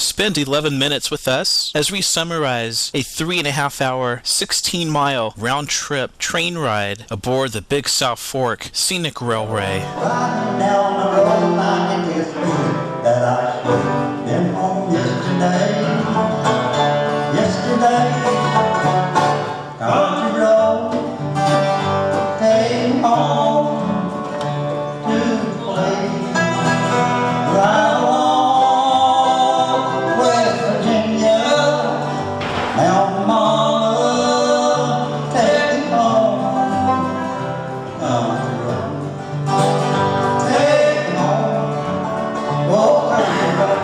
Spend 11 minutes with us as we summarize a 3.5-hour, 16-mile round-trip train ride aboard the Big South Fork Scenic Railway. Riding down the road, I can just feel that I should have been home yesterday. Country road, take home to the place. Right along West Virginia, Mountain Mama, take me home. Country road, take me home. Oh, country road.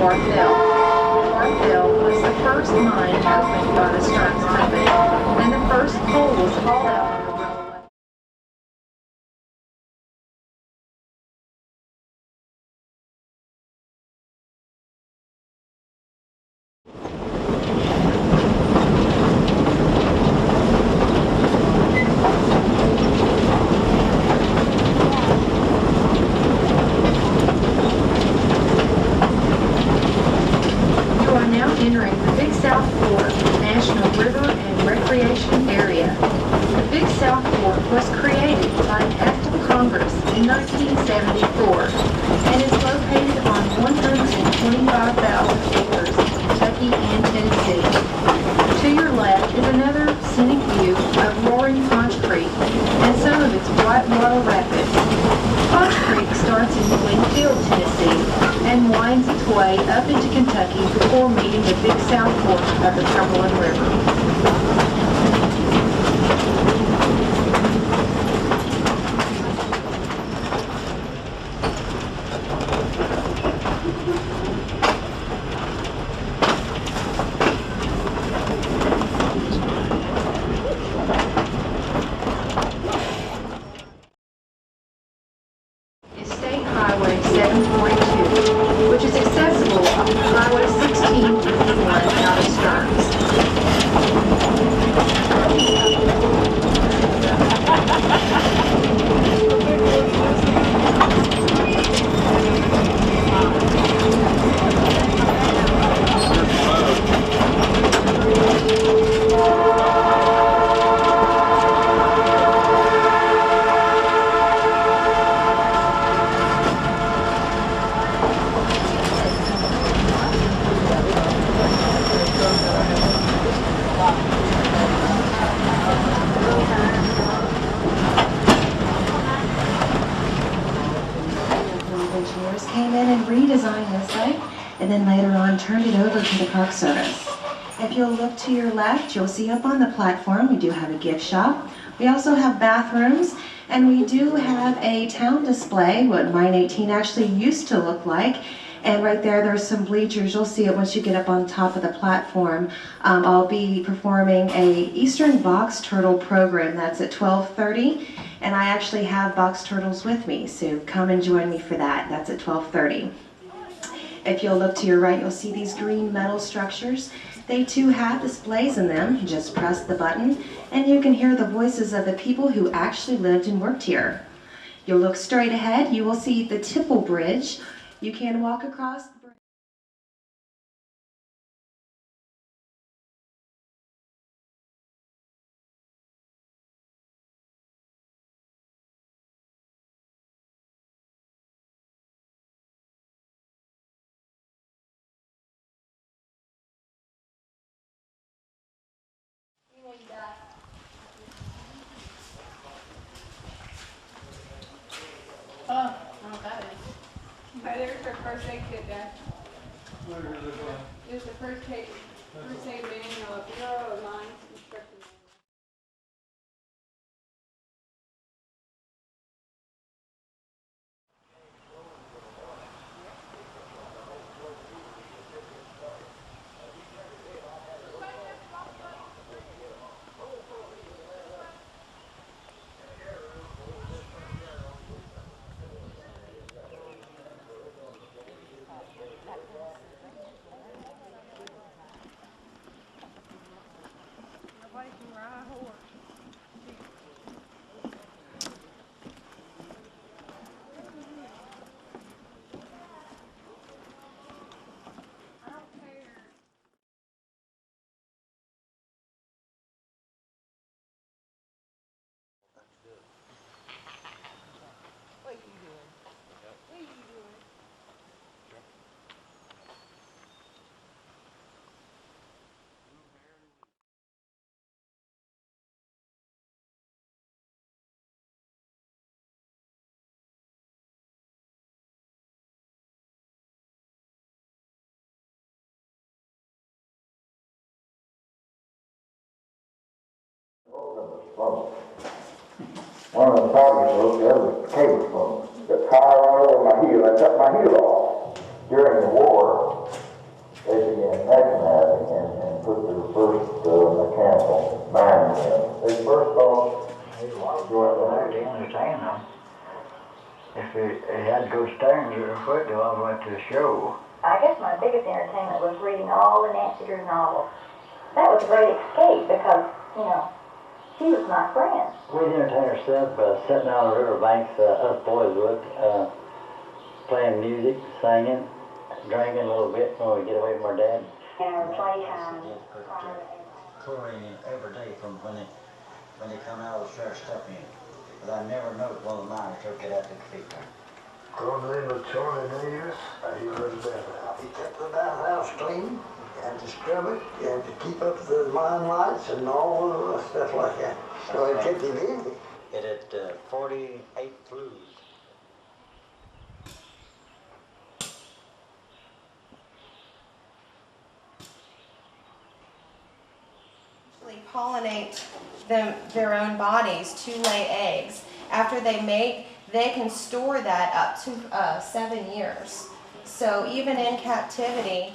Barthel was the first mine opened by the Stripe Company, and the first coal was hauled out on the railway. Entering the Big South Fork National River and Recreation Area. The Big South Fork was created by an Act of Congress in 1974 and is located on 125,000 acres in Kentucky and Tennessee. To your left is another scenic view of roaring Conch Creek and some of its whitewater rapids. Conch Creek starts in Winfield, Tennessee, and winds its way up into Kentucky before meeting the Big South Fork of the Cumberland River. State Highway 742, which is accessible off Highway 1651 out of Stearns. Engineers came in and redesigned this site and then later on turned it over to the Park Service. If you'll look to your left, you'll see up on the platform we do have a gift shop. We also have bathrooms, and we do have a town display, what Mine 18 actually used to look like. And right there's some bleachers. You'll see it once you get up on top of the platform. I'll be performing a Eastern Box Turtle program. That's at 12:30. And I actually have box turtles with me, so come and join me for that. That's at 12:30. If you'll look to your right, you'll see these green metal structures. They too have displays in them. You just press the button and you can hear the voices of the people who actually lived and worked here. You'll look straight ahead. You will see the Tipple Bridge. You can walk across the bridge. Oh, oh, that is. Hi, there's our first aid kit, Dad. There's the first aid manual, bureau of lines, instruction manual. Nobody can ride a horse. I don't care. What are you doing? What are you doing? One of the targets was the other cable phone. The tire went over my heel. I cut my heel off. During the war, they began mechanizing and put the first mechanical mind in. They first thought he wanted to go out there to entertain them. If he had to go staring at her foot, they all went to the show. I guess my biggest entertainment was reading all the Nancy Drew novels. That was a great escape because, you know, she was my friend. We'd entertain ourselves sitting on the river banks, us boys would, playing music, singing, drinking a little bit when we get away from our dad. In our playtime. Chlorine in every day from when they come out of the fresh stuff in. But I never noticed one of the miners took it out to the feet. Going in with Charlie Davis, he was there. He kept the bathhouse clean and to scrub it and to keep up the mine lights and all the stuff like that. So it kept him busy. It had 48 flues. Pollinate their own bodies to lay eggs. After they mate, they can store that up to 7 years. So even in captivity,